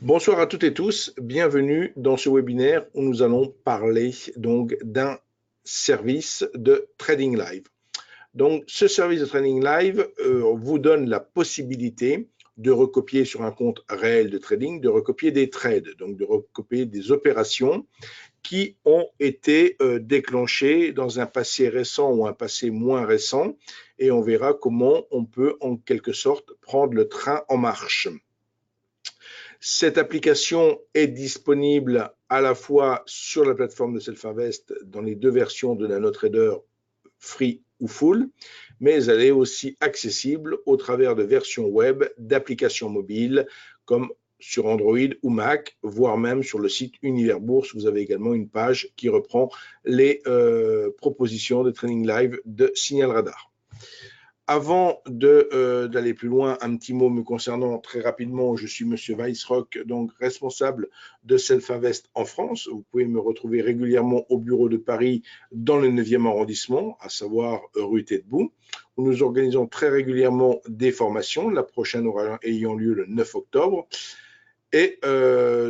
Bonsoir à toutes et tous, bienvenue dans ce webinaire où nous allons parler donc d'un service de trading live. Donc ce service de trading live vous donne la possibilité de recopier sur un compte réel de trading, de recopier des trades, donc de recopier des opérations qui ont été déclenchées dans un passé récent ou un passé moins récent, et on verra comment on peut en quelque sorte prendre le train en marche. Cette application est disponible à la fois sur la plateforme de Self-Invest dans les deux versions de NanoTrader free ou full, mais elle est aussi accessible au travers de versions web d'applications mobiles comme sur Android ou Mac, voire même sur le site Univers Bourse. Vous avez également une page qui reprend les propositions de trading live de Signal Radar. Avant d'aller plus loin, un petit mot me concernant très rapidement. Je suis Monsieur Weissrock, donc responsable de Self-Invest en France. Vous pouvez me retrouver régulièrement au bureau de Paris dans le 9e arrondissement, à savoir rue Taitbout, où nous organisons très régulièrement des formations, la prochaine aura ayant lieu le 9 octobre. Et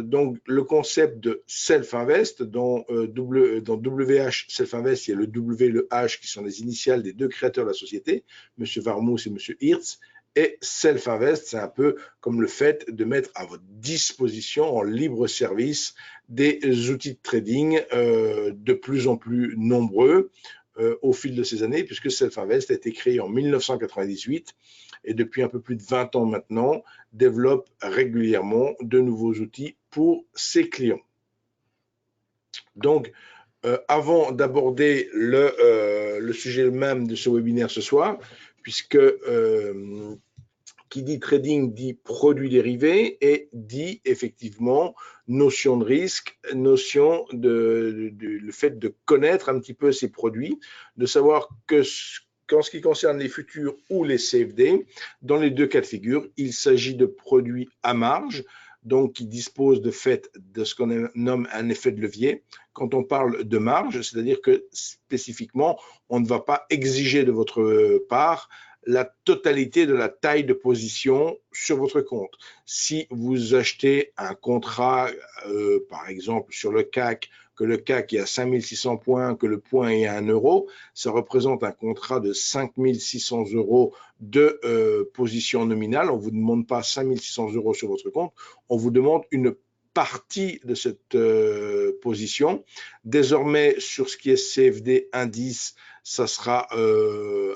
donc, le concept de Self-Invest, dans WH Self-Invest, il y a le W et le H qui sont les initiales des deux créateurs de la société, M. Varmous et M. Hirtz. Et Self-Invest, c'est un peu comme le fait de mettre à votre disposition en libre service des outils de trading de plus en plus nombreux au fil de ces années, puisque Self-Invest a été créé en 1998 et depuis un peu plus de 20 ans maintenant, développe régulièrement de nouveaux outils pour ses clients. Donc, avant d'aborder le sujet même de ce webinaire ce soir, puisque qui dit trading dit produits dérivés et dit effectivement notion de risque, notion le fait de connaître un petit peu ces produits, de savoir qu'en ce qui concerne les futurs ou les CFD, dans les deux cas de figure, il s'agit de produits à marge, donc qui disposent de fait de ce qu'on nomme un effet de levier. Quand on parle de marge, c'est-à-dire que spécifiquement, on ne va pas exiger de votre part la totalité de la taille de position sur votre compte. Si vous achetez un contrat, par exemple sur le CAC, que le CAC est à 5600 points, que le point est à 1 euro, ça représente un contrat de 5600 euros de position nominale. On ne vous demande pas 5600 euros sur votre compte, on vous demande une partie de cette position. Désormais, sur ce qui est CFD indice, ça sera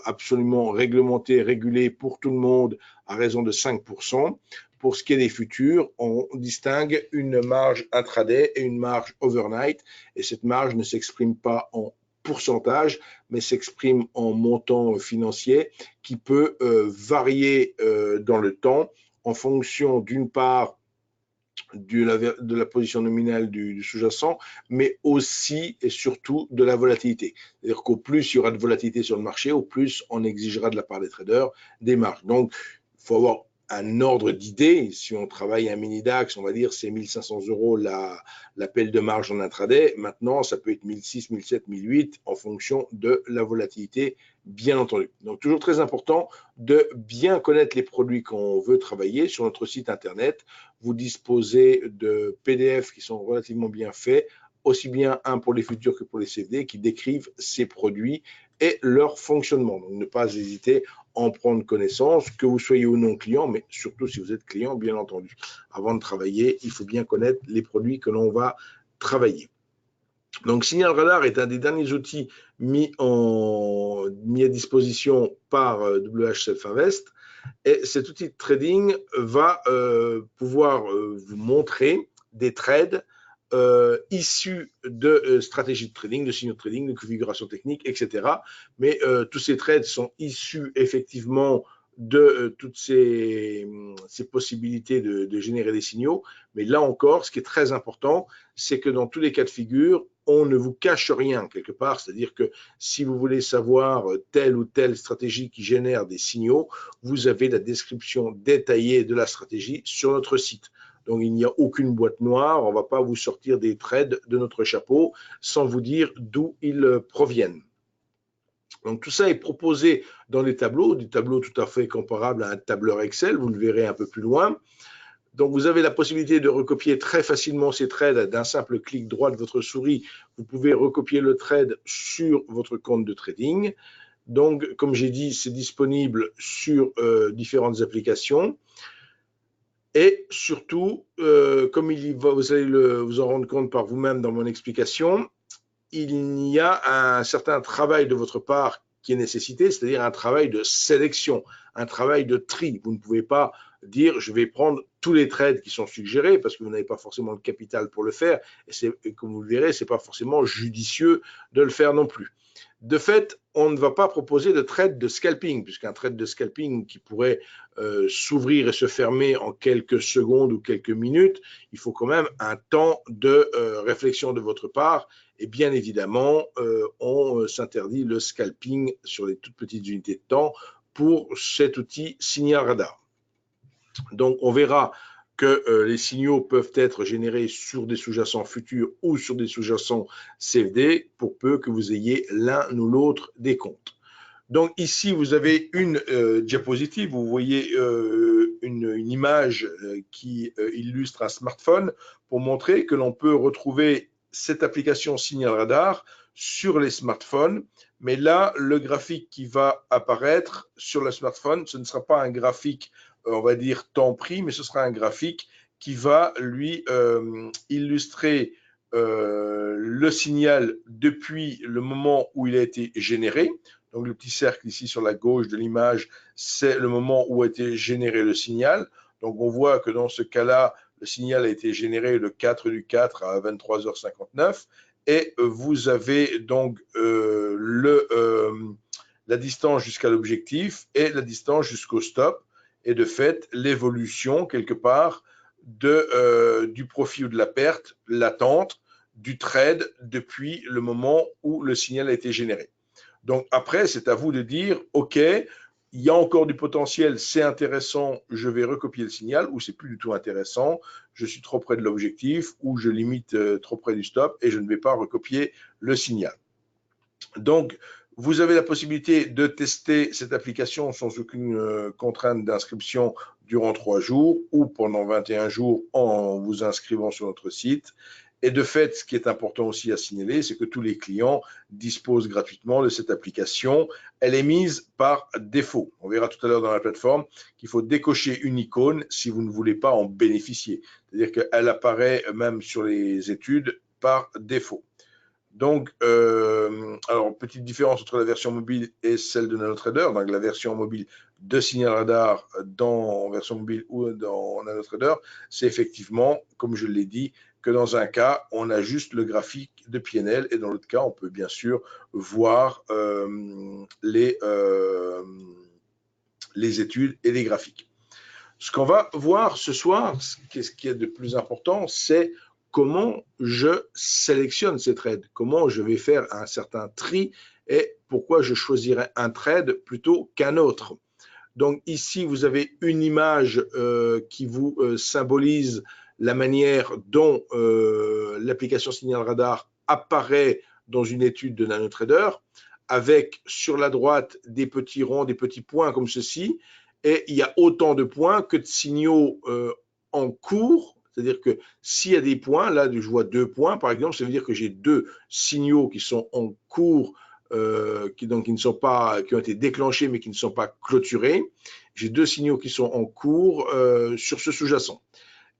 absolument réglementé, régulé pour tout le monde à raison de 5%. Pour ce qui est des futurs, on distingue une marge intraday et une marge overnight. Et cette marge ne s'exprime pas en pourcentage, mais s'exprime en montant financier qui peut varier dans le temps en fonction d'une part de la position nominale du sous-jacent, mais aussi et surtout de la volatilité. C'est-à-dire qu'au plus il y aura de volatilité sur le marché, au plus on exigera de la part des traders des marges. Donc, il faut avoir un ordre d'idée. Si on travaille un mini DAX, on va dire c'est 1500 euros l'appel de marge en intraday. Maintenant, ça peut être 1600, 1700, 1008 en fonction de la volatilité, bien entendu. Donc, toujours très important de bien connaître les produits qu'on veut travailler. Sur notre site internet, vous disposez de PDF qui sont relativement bien faits, aussi bien un pour les futurs que pour les CFD, qui décrivent ces produits et leur fonctionnement. Donc, ne pas hésiter à en prendre connaissance, que vous soyez ou non client, mais surtout si vous êtes client, bien entendu. Avant de travailler, il faut bien connaître les produits que l'on va travailler. Donc, Signal Radar est un des derniers outils mis à disposition par WH Self-Invest. Et cet outil de trading va pouvoir vous montrer des trades issus de stratégies de trading, de signaux de trading, de configuration technique, etc. Mais tous ces trades sont issus effectivement de toutes ces possibilités de générer des signaux. Mais là encore, ce qui est très important, c'est que dans tous les cas de figure, on ne vous cache rien quelque part. C'est-à-dire que si vous voulez savoir telle ou telle stratégie qui génère des signaux, vous avez la description détaillée de la stratégie sur notre site. Donc, il n'y a aucune boîte noire. On ne va pas vous sortir des trades de notre chapeau sans vous dire d'où ils proviennent. Donc, tout ça est proposé dans des tableaux tout à fait comparables à un tableur Excel. Vous le verrez un peu plus loin. Donc, vous avez la possibilité de recopier très facilement ces trades d'un simple clic droit de votre souris. Vous pouvez recopier le trade sur votre compte de trading. Donc, comme j'ai dit, c'est disponible sur différentes applications. Et surtout, comme vous allez vous en rendre compte par vous-même dans mon explication, il y a un certain travail de votre part qui est nécessité, c'est-à-dire un travail de sélection, un travail de tri. Vous ne pouvez pas dire je vais prendre tous les trades qui sont suggérés parce que vous n'avez pas forcément le capital pour le faire et comme vous le verrez, ce n'est pas forcément judicieux de le faire non plus. De fait, on ne va pas proposer de trade de scalping, puisqu'un trade de scalping qui pourrait s'ouvrir et se fermer en quelques secondes ou quelques minutes, il faut quand même un temps de réflexion de votre part. Et bien évidemment, on s'interdit le scalping sur les toutes petites unités de temps pour cet outil Signal Radar. Donc, on verra que les signaux peuvent être générés sur des sous-jacents futurs ou sur des sous-jacents CFD pour peu que vous ayez l'un ou l'autre des comptes. Donc ici, vous avez une diapositive, vous voyez une image qui illustre un smartphone pour montrer que l'on peut retrouver cette application Signal Radar sur les smartphones. Mais là, le graphique qui va apparaître sur le smartphone, ce ne sera pas un graphique, on va dire, temps pris, mais ce sera un graphique qui va lui illustrer le signal depuis le moment où il a été généré. Donc, le petit cercle ici sur la gauche de l'image, c'est le moment où a été généré le signal. Donc, on voit que dans ce cas-là, le signal a été généré le 4 du 4 à 23h59. Et vous avez donc la distance jusqu'à l'objectif et la distance jusqu'au stop. Et de fait, l'évolution, quelque part, du profit ou de la perte, l'attente du trade depuis le moment où le signal a été généré. Donc après, c'est à vous de dire, OK, il y a encore du potentiel, c'est intéressant, je vais recopier le signal, ou c'est plus du tout intéressant, je suis trop près de l'objectif, ou je limite trop près du stop et je ne vais pas recopier le signal. Donc, vous avez la possibilité de tester cette application sans aucune contrainte d'inscription durant 3 jours ou pendant 21 jours en vous inscrivant sur notre site. Et de fait, ce qui est important aussi à signaler, c'est que tous les clients disposent gratuitement de cette application. Elle est mise par défaut. On verra tout à l'heure dans la plateforme qu'il faut décocher une icône si vous ne voulez pas en bénéficier. C'est-à-dire qu'elle apparaît même sur les études par défaut. Donc, alors, petite différence entre la version mobile et celle de NanoTrader. Donc, la version mobile de Signal Radar en version mobile ou dans NanoTrader, c'est effectivement, comme je l'ai dit, que dans un cas, on a juste le graphique de PNL et dans l'autre cas, on peut bien sûr voir les études et les graphiques. Ce qu'on va voir ce soir, ce qui est de plus important, c'est comment je sélectionne ces trades, comment je vais faire un certain tri et pourquoi je choisirais un trade plutôt qu'un autre. Donc ici, vous avez une image qui vous symbolise la manière dont l'application Signal Radar apparaît dans une étude de NanoTrader, avec sur la droite des petits ronds, des petits points comme ceci, et il y a autant de points que de signaux en cours. C'est-à-dire que s'il y a des points, là je vois 2 points par exemple, ça veut dire que j'ai 2 signaux qui sont en cours, qui ont été déclenchés mais qui ne sont pas clôturés. J'ai 2 signaux qui sont en cours sur ce sous-jacent.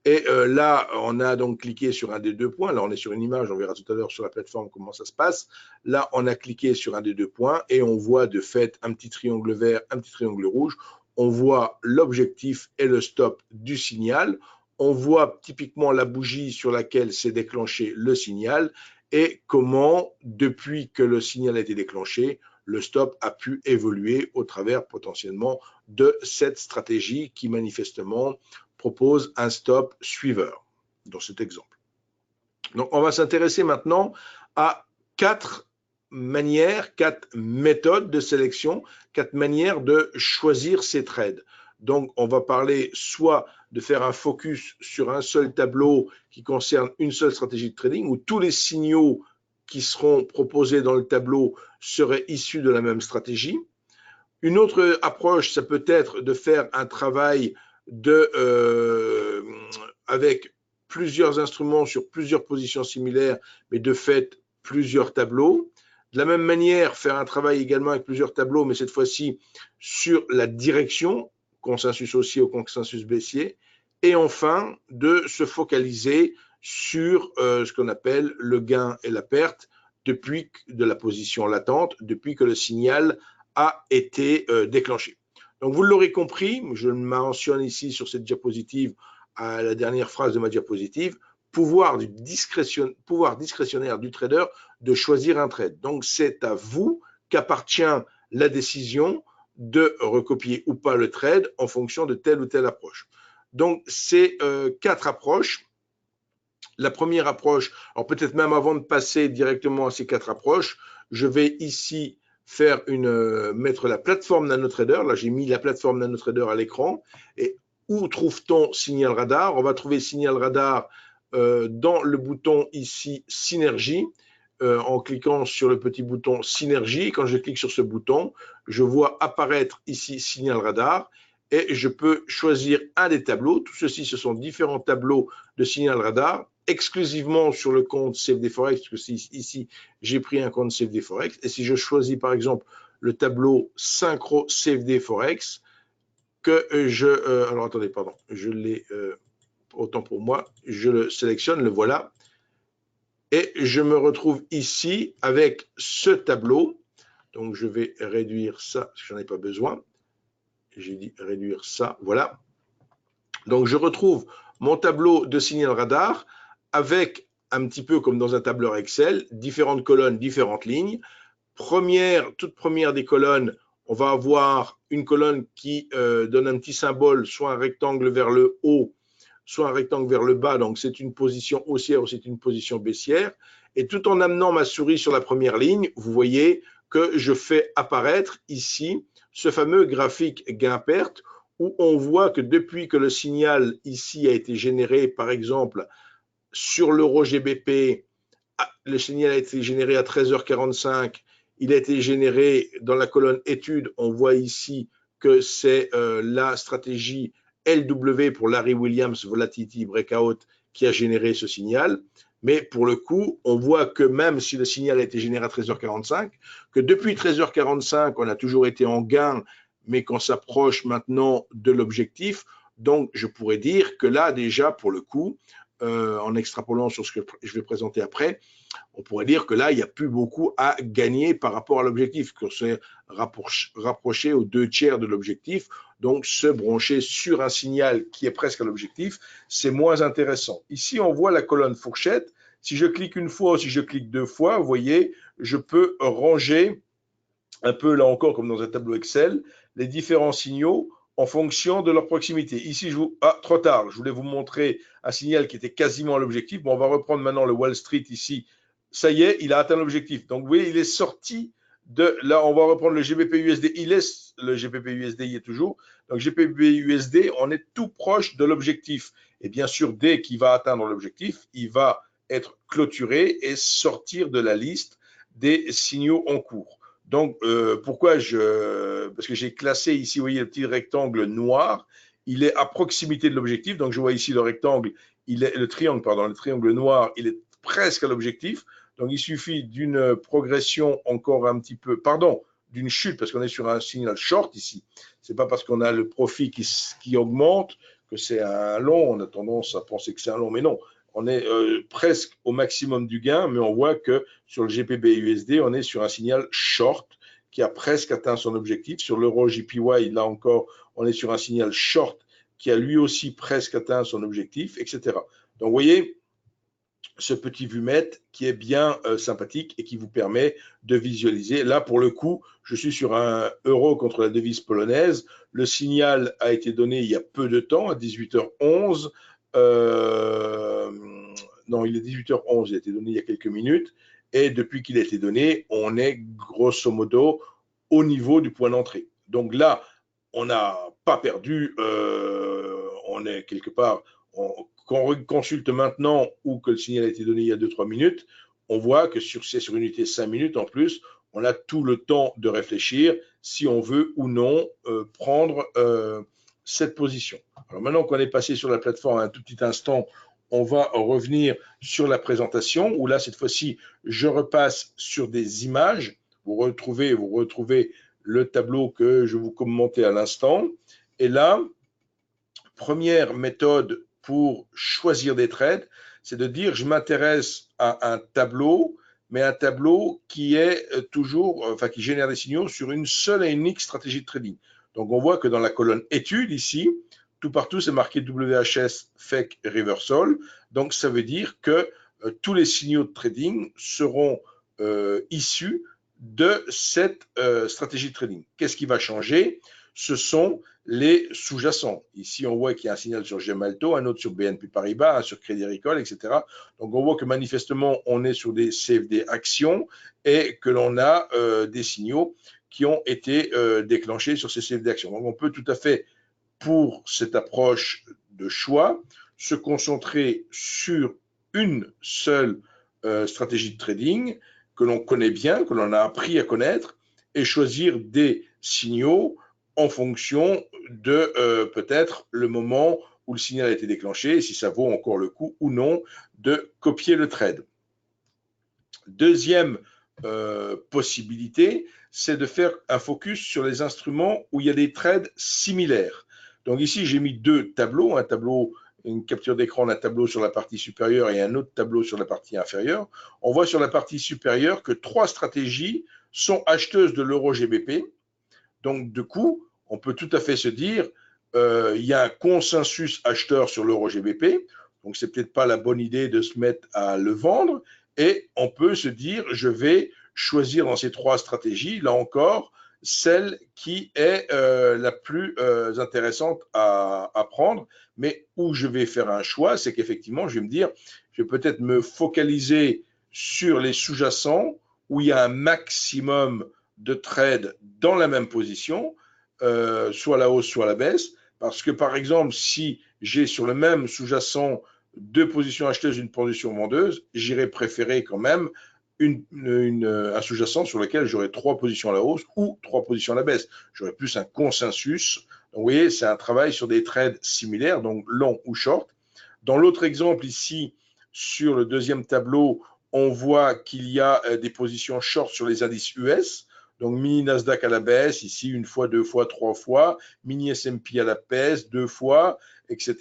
Et là, on a donc cliqué sur un des 2 points. Là, on est sur une image, on verra tout à l'heure sur la plateforme comment ça se passe. Là, on a cliqué sur un des 2 points et on voit de fait un petit triangle vert, un petit triangle rouge. On voit l'objectif et le stop du signal. On voit typiquement la bougie sur laquelle s'est déclenché le signal et comment, depuis que le signal a été déclenché, le stop a pu évoluer au travers potentiellement de cette stratégie qui manifestement propose un stop suiveur dans cet exemple. Donc, on va s'intéresser maintenant à 4 manières, 4 méthodes de sélection, 4 manières de choisir ces trades. Donc, on va parler soit de faire un focus sur un seul tableau qui concerne une seule stratégie de trading, où tous les signaux qui seront proposés dans le tableau seraient issus de la même stratégie. Une autre approche, ça peut être de faire un travail avec plusieurs instruments sur plusieurs positions similaires, mais de fait plusieurs tableaux. De la même manière, faire un travail également avec plusieurs tableaux, mais cette fois-ci sur la direction, consensus haussier ou consensus baissier. Et enfin, de se focaliser sur ce qu'on appelle le gain et la perte depuis de la position latente, depuis que le signal a été déclenché. Donc vous l'aurez compris, je le mentionne ici sur cette diapositive à la dernière phrase de ma diapositive, pouvoir discrétionnaire du trader de choisir un trade. Donc c'est à vous qu'appartient la décision de recopier ou pas le trade en fonction de telle ou telle approche. Donc c'est 4 approches. La première approche, alors peut-être même avant de passer directement à ces 4 approches, je vais ici mettre la plateforme NanoTrader. Là, j'ai mis la plateforme NanoTrader à l'écran. Et où trouve-t-on Signal Radar? On va trouver Signal Radar dans le bouton ici Synergie, en cliquant sur le petit bouton Synergie. Quand je clique sur ce bouton, je vois apparaître ici Signal Radar et je peux choisir un des tableaux. Tout ceci, ce sont différents tableaux de Signal Radar exclusivement sur le compte CFD Forex, parce que ici, j'ai pris un compte CFD Forex. Et si je choisis, par exemple, le tableau Synchro CFD Forex, que alors, attendez, pardon, je l'ai, autant pour moi, je le sélectionne, le voilà. Et je me retrouve ici avec ce tableau. Donc, je vais réduire ça, parce que je n'en ai pas besoin. J'ai dit réduire ça, voilà. Donc, je retrouve mon tableau de signal radar avec un petit peu comme dans un tableur Excel, différentes colonnes, différentes lignes. Toute première des colonnes, on va avoir une colonne qui donne un petit symbole, soit un rectangle vers le haut, soit un rectangle vers le bas. Donc, c'est une position haussière ou c'est une position baissière. Et tout en amenant ma souris sur la première ligne, vous voyez que je fais apparaître ici ce fameux graphique gain-perte où on voit que depuis que le signal ici a été généré, par exemple, sur l'euro GBP, le signal a été généré à 13h45, il a été généré dans la colonne études, on voit ici que c'est la stratégie LW pour Larry Williams Volatility Breakout qui a généré ce signal. Mais pour le coup, on voit que même si le signal a été généré à 13h45, que depuis 13h45, on a toujours été en gain, mais qu'on s'approche maintenant de l'objectif. Donc, je pourrais dire que là, déjà, pour le coup, en extrapolant sur ce que je vais présenter après, on pourrait dire que là, il n'y a plus beaucoup à gagner par rapport à l'objectif, qu'on s'est rapproché aux 2/3 de l'objectif. Donc, se brancher sur un signal qui est presque à l'objectif, c'est moins intéressant. Ici, on voit la colonne fourchette. Si je clique une fois ou si je clique 2 fois, vous voyez, je peux ranger un peu, là encore, comme dans un tableau Excel, les différents signaux en fonction de leur proximité. Ici, trop tard, je voulais vous montrer un signal qui était quasiment à l'objectif. Bon, on va reprendre maintenant le Wall Street ici. Ça y est, il a atteint l'objectif. Donc, vous voyez, il est sorti de... Là, on va reprendre le GBP-USD. Le GBP-USD y est toujours. Donc, GBP-USD, on est tout proche de l'objectif. Et bien sûr, dès qu'il va atteindre l'objectif, il va être clôturé et sortir de la liste des signaux en cours. Donc, pourquoi parce que j'ai classé ici, vous voyez le petit rectangle noir, il est à proximité de l'objectif. Donc, je vois ici le rectangle, le triangle noir, il est presque à l'objectif. Donc, il suffit d'une progression encore un petit peu, d'une chute, parce qu'on est sur un signal short ici. Ce n'est pas parce qu'on a le profit qui augmente que c'est un long. On a tendance à penser que c'est un long, mais non. On est presque au maximum du gain, mais on voit que sur le GBP-USD, on est sur un signal short qui a presque atteint son objectif. Sur l'euro JPY, là encore, on est sur un signal short qui a lui aussi presque atteint son objectif, etc. Donc, vous voyez, ce petit vumette qui est bien sympathique et qui vous permet de visualiser. Là, pour le coup, je suis sur un euro contre la devise polonaise. Le signal a été donné il y a peu de temps, à 18h11. Non, il est 18h11, il a été donné il y a quelques minutes. Et depuis qu'il a été donné, on est grosso modo au niveau du point d'entrée. Donc là, on n'a pas perdu, on est quelque part, quand on consulte maintenant ou que le signal a été donné il y a 2-3 minutes, on voit que c'est sur une unité 5 minutes en plus, on a tout le temps de réfléchir si on veut ou non prendre cette position. Alors maintenant qu'on est passé sur la plateforme un tout petit instant, on va revenir sur la présentation où là, cette fois-ci, je repasse sur des images. Vous retrouvez le tableau que je vous commentais à l'instant. Et là, première méthode pour choisir des trades, c'est de dire je m'intéresse à un tableau, mais un tableau qui est qui génère des signaux sur une seule et unique stratégie de trading. Donc on voit que dans la colonne études ici, tout partout c'est marqué WHS Fake Reversal. Donc ça veut dire que tous les signaux de trading seront issus de cette stratégie de trading. Qu'est-ce qui va changer? Ce sont les sous-jacents. Ici, on voit qu'il y a un signal sur Gemalto, un autre sur BNP Paribas, un sur Crédit Agricole, etc. Donc, on voit que manifestement, on est sur des CFD actions et que l'on a des signaux qui ont été déclenchés sur ces CFD actions. Donc, on peut tout à fait, pour cette approche de choix, se concentrer sur une seule stratégie de trading que l'on connaît bien, que l'on a appris à connaître, et choisir des signaux en fonction de peut-être le moment où le signal a été déclenché, et si ça vaut encore le coup ou non de copier le trade. Deuxième possibilité, c'est de faire un focus sur les instruments où il y a des trades similaires. Donc ici, j'ai mis deux tableaux, une capture d'écran d'un tableau sur la partie supérieure et un autre tableau sur la partie inférieure. On voit sur la partie supérieure que trois stratégies sont acheteuses de l'euro GBP. Donc, du coup, on peut tout à fait se dire, il y a un consensus acheteur sur l'euro GBP, donc c'est peut-être pas la bonne idée de se mettre à le vendre, et on peut se dire, je vais choisir dans ces trois stratégies, là encore, celle qui est la plus intéressante à prendre, mais où je vais faire un choix, c'est qu'effectivement, je vais me dire, je vais peut-être me focaliser sur les sous-jacents, où il y a un maximum de trades dans la même position, soit à la hausse, soit à la baisse, parce que par exemple, si j'ai sur le même sous-jacent deux positions acheteuses, une position vendeuse, j'irais préférer quand même un sous-jacent sur lequel j'aurais trois positions à la hausse ou trois positions à la baisse. J'aurais plus un consensus. Donc, vous voyez, c'est un travail sur des trades similaires, donc long ou short. Dans l'autre exemple ici, sur le deuxième tableau, on voit qu'il y a des positions short sur les indices US. Donc, mini Nasdaq à la baisse, ici, une fois, deux fois, trois fois. Mini S&P à la baisse, deux fois, etc.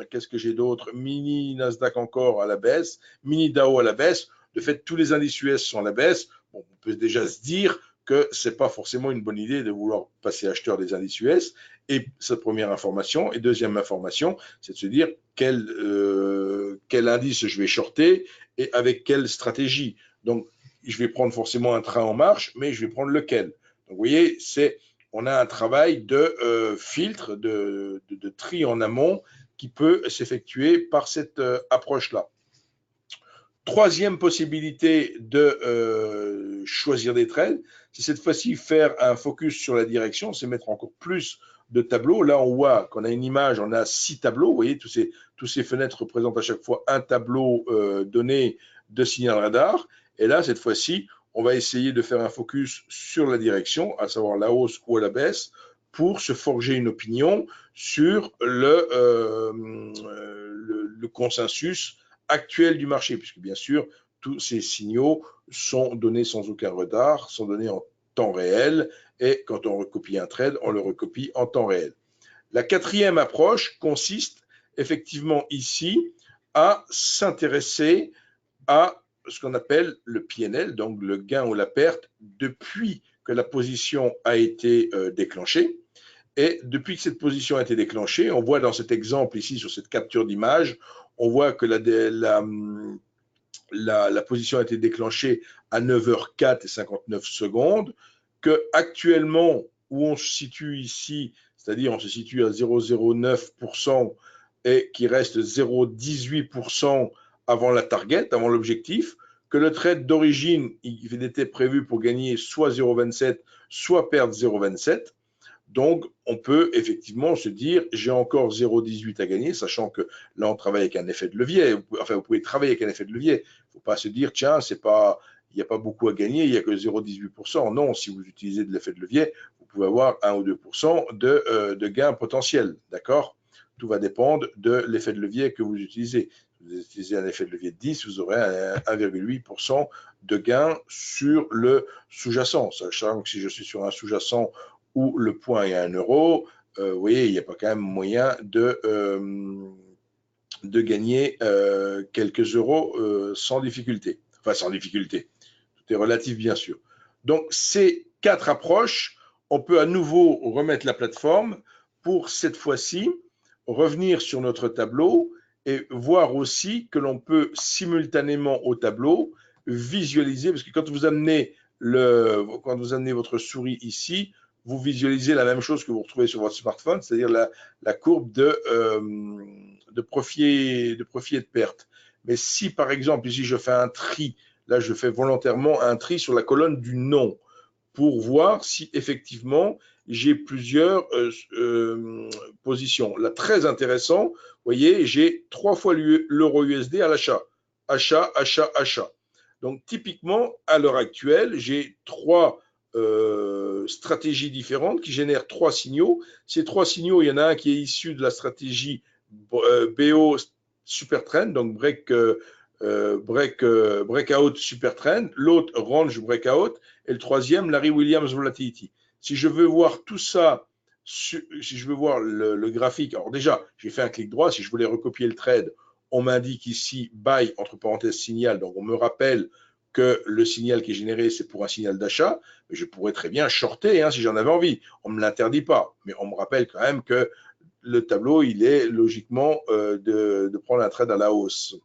Qu'est-ce que j'ai d'autre? Mini Nasdaq encore à la baisse. Mini Dow à la baisse. De fait, tous les indices US sont à la baisse. Bon, on peut déjà se dire que ce n'est pas forcément une bonne idée de vouloir passer acheteur des indices US. Et cette première information. Et deuxième information, c'est de se dire quel indice je vais shorter et avec quelle stratégie. Donc, je vais prendre forcément un train en marche, mais je vais prendre lequel. Donc, vous voyez, on a un travail de filtre, de tri en amont qui peut s'effectuer par cette approche-là. Troisième possibilité de choisir des trades, c'est cette fois-ci faire un focus sur la direction, c'est mettre encore plus de tableaux. Là, on voit qu'on a une image, on a 6 tableaux. Vous voyez, tous ces fenêtres représentent à chaque fois un tableau donné de signal radar. Et là, cette fois-ci, on va essayer de faire un focus sur la direction, à savoir la hausse ou la baisse, pour se forger une opinion sur le consensus actuel du marché, puisque bien sûr, tous ces signaux sont donnés sans aucun retard, sont donnés en temps réel, et quand on recopie un trade, on le recopie en temps réel. La quatrième approche consiste effectivement ici à s'intéresser à ce qu'on appelle le PNL, donc le gain ou la perte, depuis que la position a été déclenchée. Et depuis que cette position a été déclenchée, on voit dans cet exemple ici, sur cette capture d'image, on voit que la position a été déclenchée à 9h04 et 59 secondes, que actuellement, où on se situe ici, c'est-à-dire on se situe à 0,09% et qui reste 0,18% avant la target, avant l'objectif, que le trade d'origine, il était prévu pour gagner soit 0,27, soit perdre 0,27. Donc, on peut effectivement se dire, j'ai encore 0,18 à gagner, sachant que là, on travaille avec un effet de levier. Enfin, vous pouvez travailler avec un effet de levier. Il ne faut pas se dire, tiens, il n'y a pas beaucoup à gagner, il n'y a que 0,18%. Non, si vous utilisez de l'effet de levier, vous pouvez avoir 1 ou 2% de gain potentiel, d'accord? Tout va dépendre de l'effet de levier que vous utilisez. Si vous utilisez un effet de levier de 10, vous aurez 1,8% de gain sur le sous-jacent, sachant que si je suis sur un sous-jacent où le point est à 1 euro, vous voyez, il n'y a pas quand même moyen de gagner quelques euros sans difficulté. Enfin, sans difficulté. Tout est relatif, bien sûr. Donc, ces 4 approches, on peut à nouveau remettre la plateforme pour cette fois-ci revenir sur notre tableau et voir aussi que l'on peut simultanément au tableau visualiser, parce que quand vous amenez votre souris ici, vous visualisez la même chose que vous retrouvez sur votre smartphone, c'est-à-dire la courbe de profit et de perte. Mais si par exemple ici je fais un tri, là je fais volontairement un tri sur la colonne du nom pour voir si effectivement j'ai plusieurs positions. Là, très intéressant, vous voyez, j'ai 3 fois l'euro USD à l'achat. Achat, achat, achat. Donc, typiquement, à l'heure actuelle, j'ai 3 stratégies différentes qui génèrent 3 signaux. Ces 3 signaux, il y en a un qui est issu de la stratégie BO Super Trend, donc breakout Super Trend, l'autre range breakout, et le troisième, Larry Williams Volatility. Si je veux voir tout ça, si je veux voir le graphique, alors déjà, j'ai fait un clic droit, si je voulais recopier le trade, on m'indique ici buy, entre parenthèses, signal, donc on me rappelle que le signal qui est généré, c'est pour un signal d'achat, mais je pourrais très bien shorter si j'en avais envie. On ne me l'interdit pas, mais on me rappelle quand même que le tableau, il est logiquement de prendre un trade à la hausse.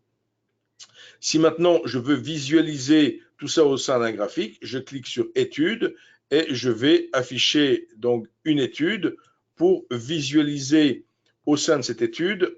Si maintenant je veux visualiser tout ça au sein d'un graphique, je clique sur études et je vais afficher donc une étude pour visualiser au sein de cette étude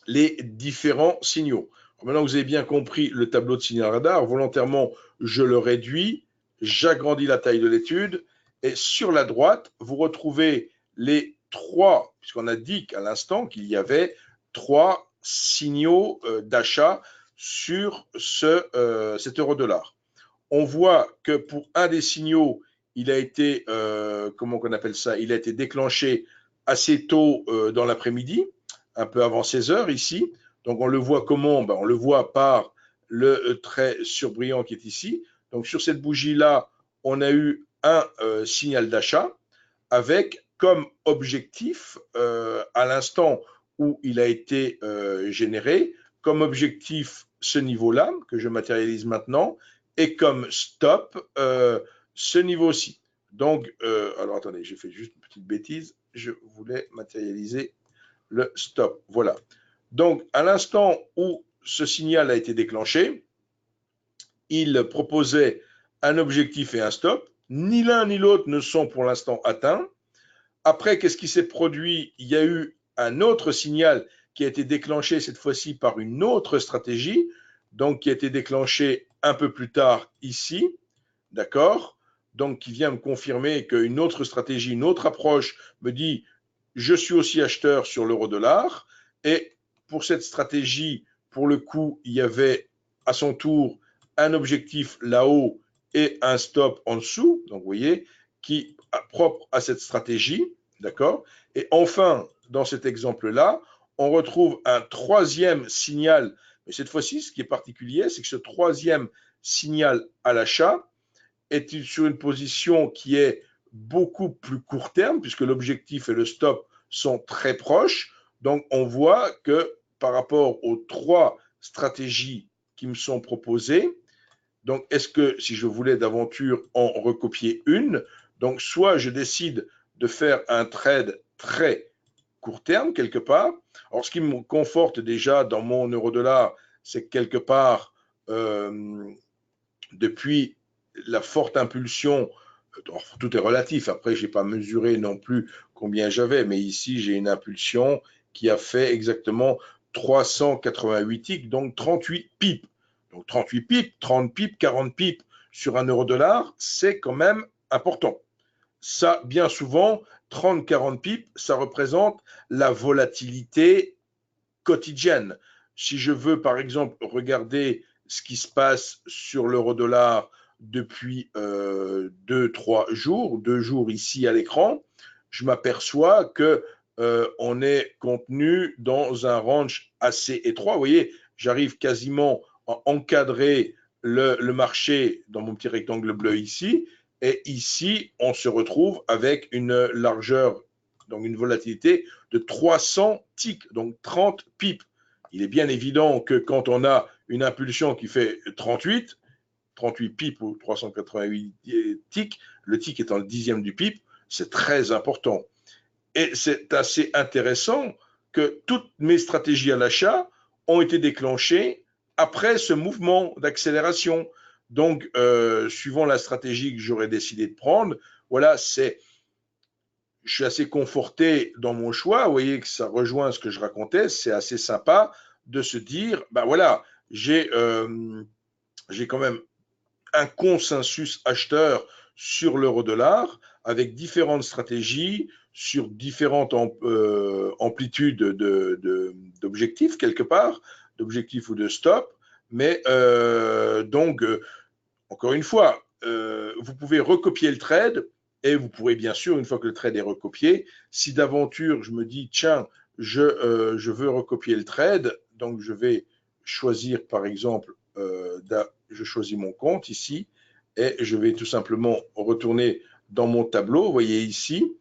les différents signaux. Alors maintenant que vous avez bien compris le tableau de signal radar, volontairement je le réduis, j'agrandis la taille de l'étude et sur la droite vous retrouvez les 3, puisqu'on a dit qu'à l'instant qu'il y avait 3 signaux d'achat sur cet euro-dollar. On voit que pour un des signaux, il a été, comment on appelle ça, il a été déclenché assez tôt dans l'après-midi, un peu avant 16 heures ici. Donc on le voit comment? On le voit par le trait surbrillant qui est ici. Donc sur cette bougie-là, on a eu un signal d'achat avec comme objectif, à l'instant où il a été généré, comme objectif ce niveau-là, que je matérialise maintenant, et comme stop, ce niveau-ci. Donc, alors attendez, j'ai fait juste une petite bêtise, je voulais matérialiser le stop, voilà. Donc, à l'instant où ce signal a été déclenché, il proposait un objectif et un stop, ni l'un ni l'autre ne sont pour l'instant atteints. Après, qu'est-ce qui s'est produit? Il y a eu un autre signal qui a été déclenché cette fois-ci par une autre stratégie, donc qui a été déclenché un peu plus tard ici, d'accord? Donc qui vient me confirmer qu'une autre stratégie, une autre approche me dit je suis aussi acheteur sur l'euro-dollar et pour cette stratégie, pour le coup, il y avait à son tour un objectif là-haut et un stop en dessous, donc vous voyez, qui est propre à cette stratégie, d'accord? Et enfin, dans cet exemple-là, on retrouve un troisième signal, mais cette fois-ci, ce qui est particulier, c'est que ce troisième signal à l'achat est sur une position qui est beaucoup plus court terme, puisque l'objectif et le stop sont très proches. Donc, on voit que par rapport aux 3 stratégies qui me sont proposées, donc est-ce que si je voulais d'aventure en recopier une, donc soit je décide de faire un trade très court terme quelque part. Alors, ce qui me conforte déjà dans mon euro-dollar, c'est que quelque part, depuis la forte impulsion, tout est relatif, après je n'ai pas mesuré non plus combien j'avais, mais ici j'ai une impulsion qui a fait exactement 388 ticks, donc 38 pips. Donc 38 pips, 30 pips, 40 pips sur un euro-dollar, c'est quand même important. Ça, bien souvent, 30-40 pips, ça représente la volatilité quotidienne. Si je veux, par exemple, regarder ce qui se passe sur l'euro-dollar depuis 2 jours ici à l'écran, je m'aperçois que on est contenu dans un range assez étroit. Vous voyez, j'arrive quasiment à encadrer le marché dans mon petit rectangle bleu ici. Et ici, on se retrouve avec une largeur, donc une volatilité de 300 ticks, donc 30 pips. Il est bien évident que quand on a une impulsion qui fait 38 pips ou 388 ticks, le tick étant le dixième du pip, c'est très important. Et c'est assez intéressant que toutes mes stratégies à l'achat ont été déclenchées après ce mouvement d'accélération. Donc, suivant la stratégie que j'aurais décidé de prendre, voilà, je suis assez conforté dans mon choix. Vous voyez que ça rejoint ce que je racontais. C'est assez sympa de se dire, ben voilà, j'ai quand même un consensus acheteur sur l'euro-dollar avec différentes stratégies sur différentes amplitudes d'objectifs quelque part, d'objectifs ou de stop. Mais donc, encore une fois, vous pouvez recopier le trade et vous pourrez bien sûr, une fois que le trade est recopié, si d'aventure je me dis, tiens, je veux recopier le trade, donc je vais choisir par exemple, je choisis mon compte ici et je vais tout simplement retourner dans mon tableau, vous voyez ici,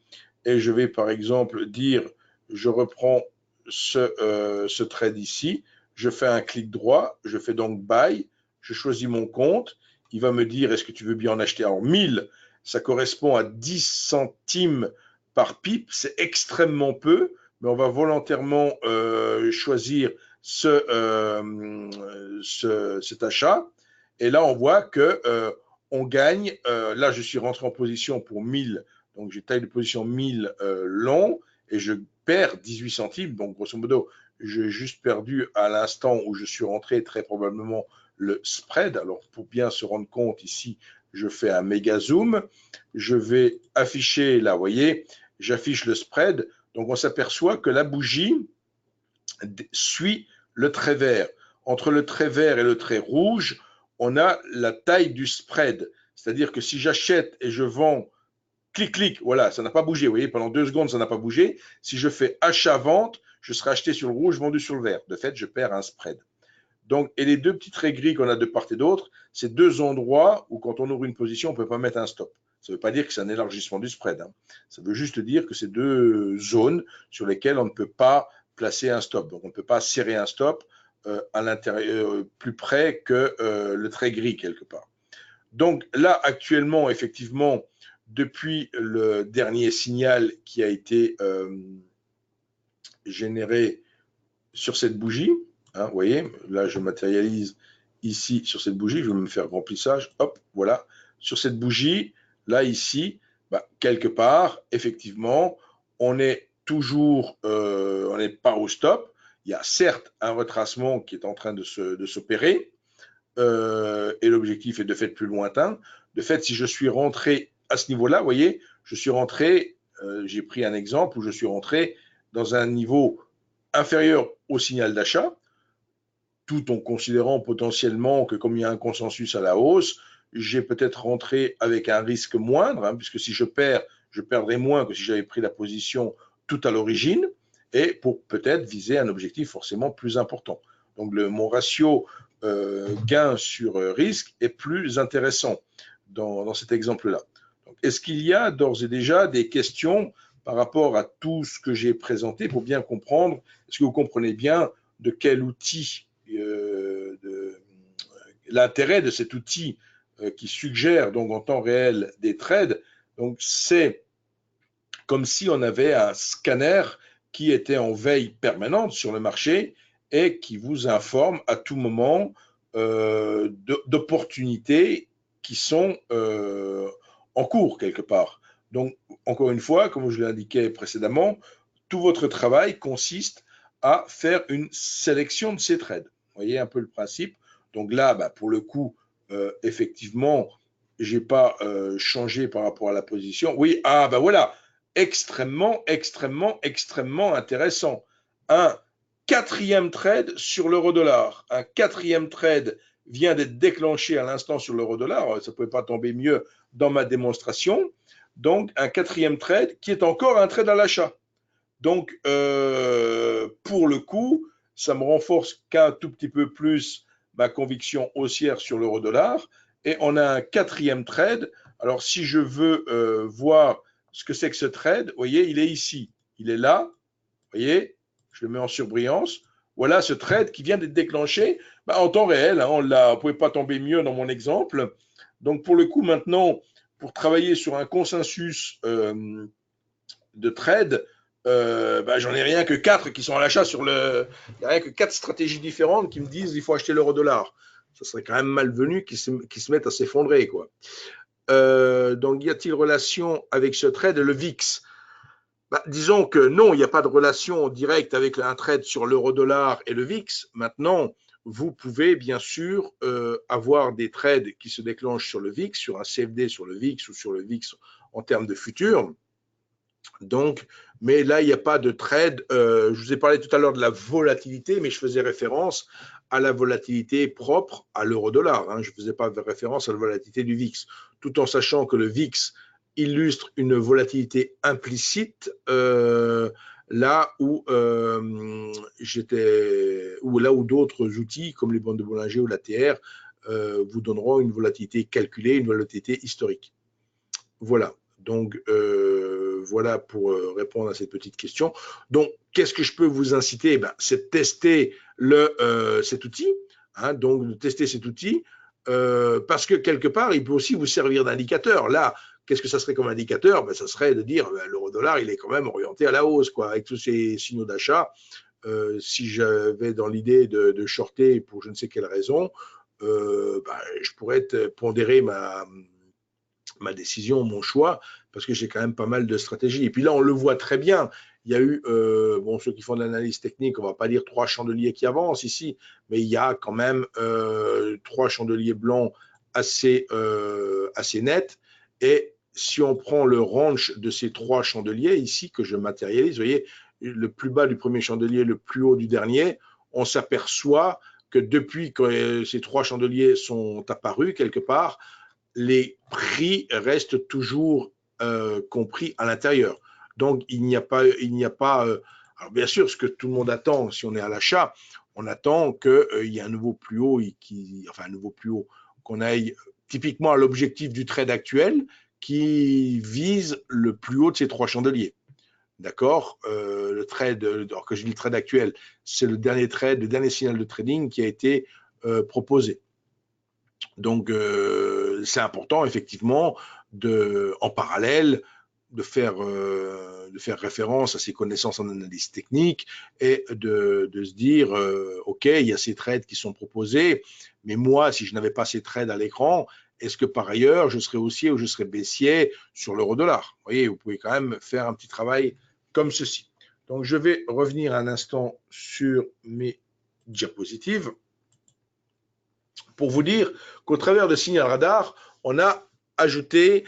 et je vais par exemple dire, je reprends ce trade ici, je fais un clic droit, je fais donc buy, je choisis mon compte, il va me dire, est-ce que tu veux bien en acheter en 1000? Ça correspond à 10 centimes par pipe, c'est extrêmement peu, mais on va volontairement choisir cet achat. Et là, on voit que on gagne. Là, je suis rentré en position pour 1000, donc j'ai taille de position 1000 long, et je perds 18 centimes. Donc, grosso modo, j'ai juste perdu à l'instant où je suis rentré très probablement le spread. Alors, pour bien se rendre compte ici, je fais un méga zoom. Je vais afficher, là, vous voyez, j'affiche le spread. Donc, on s'aperçoit que la bougie suit le trait vert. Entre le trait vert et le trait rouge, on a la taille du spread. C'est-à-dire que si j'achète et je vends, clic, clic, voilà, ça n'a pas bougé. Vous voyez, pendant 2 secondes, ça n'a pas bougé. Si je fais achat-vente, je serai acheté sur le rouge, vendu sur le vert. De fait, je perds un spread. Donc, et les deux petits traits gris qu'on a de part et d'autre, c'est deux endroits où quand on ouvre une position, on ne peut pas mettre un stop. Ça ne veut pas dire que c'est un élargissement du spread. Hein. Ça veut juste dire que c'est deux zones sur lesquelles on ne peut pas placer un stop. Donc, on ne peut pas serrer un stop à l'intérieur plus près que le trait gris quelque part. Donc là, actuellement, effectivement, depuis le dernier signal qui a été généré sur cette bougie, hein, vous voyez, là je matérialise ici sur cette bougie, je vais me faire remplissage, hop, voilà, sur cette bougie, là ici, bah, quelque part, effectivement, on est toujours, on n'est pas au stop, il y a certes un retracement qui est en train de s'opérer, et l'objectif est de fait plus lointain. De fait, si je suis rentré à ce niveau-là, vous voyez, je suis rentré, j'ai pris un exemple où je suis rentré dans un niveau inférieur au signal d'achat, tout en considérant potentiellement que comme il y a un consensus à la hausse, j'ai peut-être rentré avec un risque moindre, hein, puisque si je perds, je perdrai moins que si j'avais pris la position tout à l'origine, et pour peut-être viser un objectif forcément plus important. Donc mon ratio gain sur risque est plus intéressant dans cet exemple-là. Est-ce qu'il y a d'ores et déjà des questions par rapport à tout ce que j'ai présenté pour bien comprendre? Est-ce que vous comprenez bien de quel outil, l'intérêt de cet outil qui suggère donc en temps réel des trades? Donc c'est comme si on avait un scanner qui était en veille permanente sur le marché et qui vous informe à tout moment d'opportunités qui sont en cours quelque part. Donc, encore une fois, comme je l'indiquais précédemment, tout votre travail consiste à faire une sélection de ces trades. Vous voyez un peu le principe. Donc là, bah, pour le coup, effectivement, je n'ai pas changé par rapport à la position. Oui, ah ben voilà, extrêmement, extrêmement, extrêmement intéressant. Un quatrième trade sur l'euro-dollar. Un quatrième trade vient d'être déclenché à l'instant sur l'euro-dollar. Ça ne pouvait pas tomber mieux dans ma démonstration. Donc, un quatrième trade qui est encore un trade à l'achat. Donc, pour le coup, ça me renforce qu'un tout petit peu plus ma conviction haussière sur l'euro-dollar. Et on a un quatrième trade. Alors, si je veux voir ce que c'est que ce trade, vous voyez, il est ici. Il est là. Vous voyez, je le mets en surbrillance. Voilà ce trade qui vient d'être déclenché en temps réel. Hein, on ne pouvait pas tomber mieux dans mon exemple. Donc, pour le coup, maintenant, pour travailler sur un consensus de trade, j'en ai rien que 4 qui sont à l'achat sur le. Il n'y a rien que 4 stratégies différentes qui me disent qu'il faut acheter l'euro-dollar. Ça serait quand même malvenu qu'ils se mettent à s'effondrer, quoi. Donc, y a-t-il relation avec ce trade, le VIX? Disons que non, il n'y a pas de relation directe avec un trade sur l'euro-dollar et le VIX. Maintenant, vous pouvez bien sûr avoir des trades qui se déclenchent sur le VIX, sur un CFD sur le VIX ou sur le VIX en termes de futur. Donc, mais là, il n'y a pas de trade. Je vous ai parlé tout à l'heure de la volatilité, mais je faisais référence à la volatilité propre à l'euro-dollar. Hein. Je ne faisais pas référence à la volatilité du VIX, tout en sachant que le VIX illustre une volatilité implicite là où d'autres outils comme les bandes de Bollinger ou l'ATR vous donneront une volatilité calculée, une volatilité historique. Voilà. Donc, voilà pour répondre à cette petite question. Donc, qu'est-ce que je peux vous inciter? C'est de tester cet outil. Hein, donc, de tester cet outil parce que quelque part, il peut aussi vous servir d'indicateur. Là, qu'est-ce que ça serait comme indicateur? Ça serait de dire l'euro-dollar, il est quand même orienté à la hausse, quoi, avec tous ces signaux d'achat. Si j'avais dans l'idée de shorter pour je ne sais quelle raison, je pourrais pondérer ma décision, mon choix, parce que j'ai quand même pas mal de stratégies. Et puis là, on le voit très bien. Il y a eu, ceux qui font de l'analyse technique, on ne va pas dire 3 chandeliers qui avancent ici, mais il y a quand même 3 chandeliers blancs assez nets. Et si on prend le range de ces 3 chandeliers ici, que je matérialise, vous voyez, le plus bas du premier chandelier, le plus haut du dernier, on s'aperçoit que depuis que ces 3 chandeliers sont apparus quelque part, les prix restent toujours compris à l'intérieur. Donc, il n'y a pas, alors bien sûr, ce que tout le monde attend, si on est à l'achat, on attend qu'il y ait un nouveau plus haut, un nouveau plus haut, qu'on aille typiquement à l'objectif du trade actuel qui vise le plus haut de ces 3 chandeliers. D'accord, le trade, alors que je dis le trade actuel, c'est le dernier trade, le dernier signal de trading qui a été proposé. Donc, c'est important, effectivement, en parallèle, de faire référence à ses connaissances en analyse technique et de se dire, OK, il y a ces trades qui sont proposés, mais moi, si je n'avais pas ces trades à l'écran, est-ce que par ailleurs, je serais haussier ou je serais baissier sur l'euro-dollar? Vous voyez, vous pouvez quand même faire un petit travail comme ceci. Donc, je vais revenir un instant sur mes diapositives pour vous dire qu'au travers de Signal Radar, on a ajouté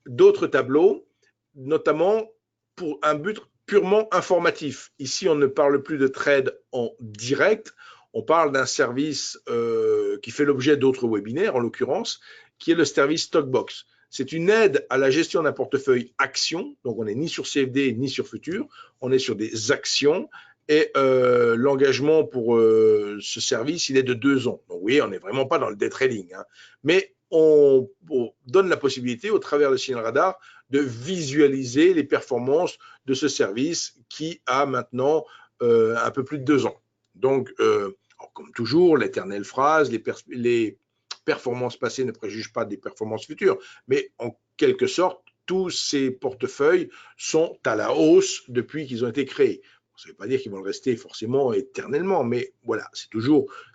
d'autres tableaux, notamment pour un but purement informatif. Ici, on ne parle plus de trade en direct, on parle d'un service qui fait l'objet d'autres webinaires, en l'occurrence, qui est le service Stockbox. C'est une aide à la gestion d'un portefeuille action, donc on n'est ni sur CFD ni sur futur, on est sur des actions. Et l'engagement pour ce service, il est de 2 ans. Donc oui, on n'est vraiment pas dans le day trading. Hein. Mais on donne la possibilité, au travers de Signal Radar, de visualiser les performances de ce service qui a maintenant un peu plus de 2 ans. Donc, comme toujours, l'éternelle phrase, les performances passées ne préjugent pas des performances futures. Mais en quelque sorte, tous ces portefeuilles sont à la hausse depuis qu'ils ont été créés. Ça ne veut pas dire qu'ils vont le rester forcément éternellement, mais voilà,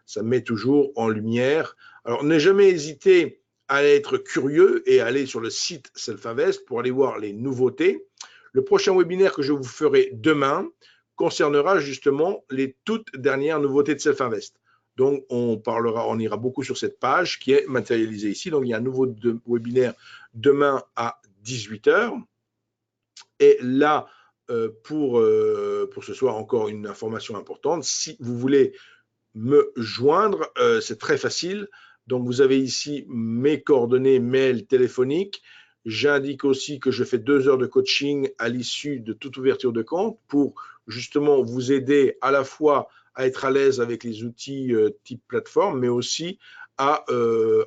ça met toujours en lumière. Alors, ne jamais hésiter à être curieux et à aller sur le site Self-Invest pour aller voir les nouveautés. Le prochain webinaire que je vous ferai demain concernera justement les toutes dernières nouveautés de Self-Invest. Donc, on ira beaucoup sur cette page qui est matérialisée ici. Donc, il y a un nouveau webinaire demain à 18h. Et là, pour ce soir, encore une information importante, si vous voulez me joindre, c'est très facile. Donc, vous avez ici mes coordonnées mail téléphoniques. J'indique aussi que je fais 2 heures de coaching à l'issue de toute ouverture de compte pour justement vous aider à la fois à être à l'aise avec les outils type plateforme, mais aussi à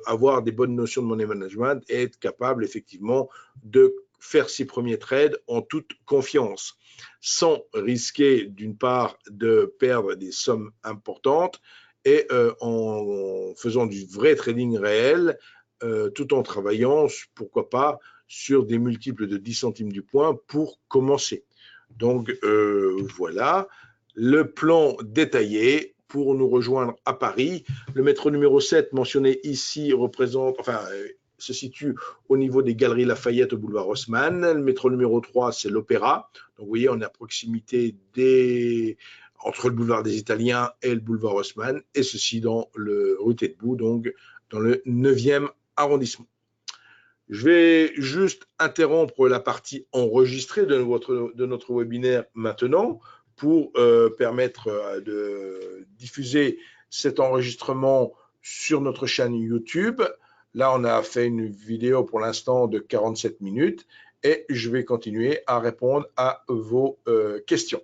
avoir des bonnes notions de money management et être capable effectivement de faire ses premiers trades en toute confiance, sans risquer d'une part de perdre des sommes importantes et en faisant du vrai trading réel, tout en travaillant, pourquoi pas, sur des multiples de 10 centimes du point pour commencer. Donc voilà, le plan détaillé pour nous rejoindre à Paris. Le métro numéro 7 mentionné ici représente, se situe au niveau des Galeries Lafayette au boulevard Haussmann. Le métro numéro 3, c'est l'Opéra. Donc vous voyez, on est à proximité entre le boulevard des Italiens et le boulevard Haussmann, et ceci dans le rue Taitbout, donc dans le 9e arrondissement. Je vais juste interrompre la partie enregistrée de notre webinaire maintenant pour permettre de diffuser cet enregistrement sur notre chaîne YouTube. Là, on a fait une vidéo pour l'instant de 47 minutes et je vais continuer à répondre à vos questions.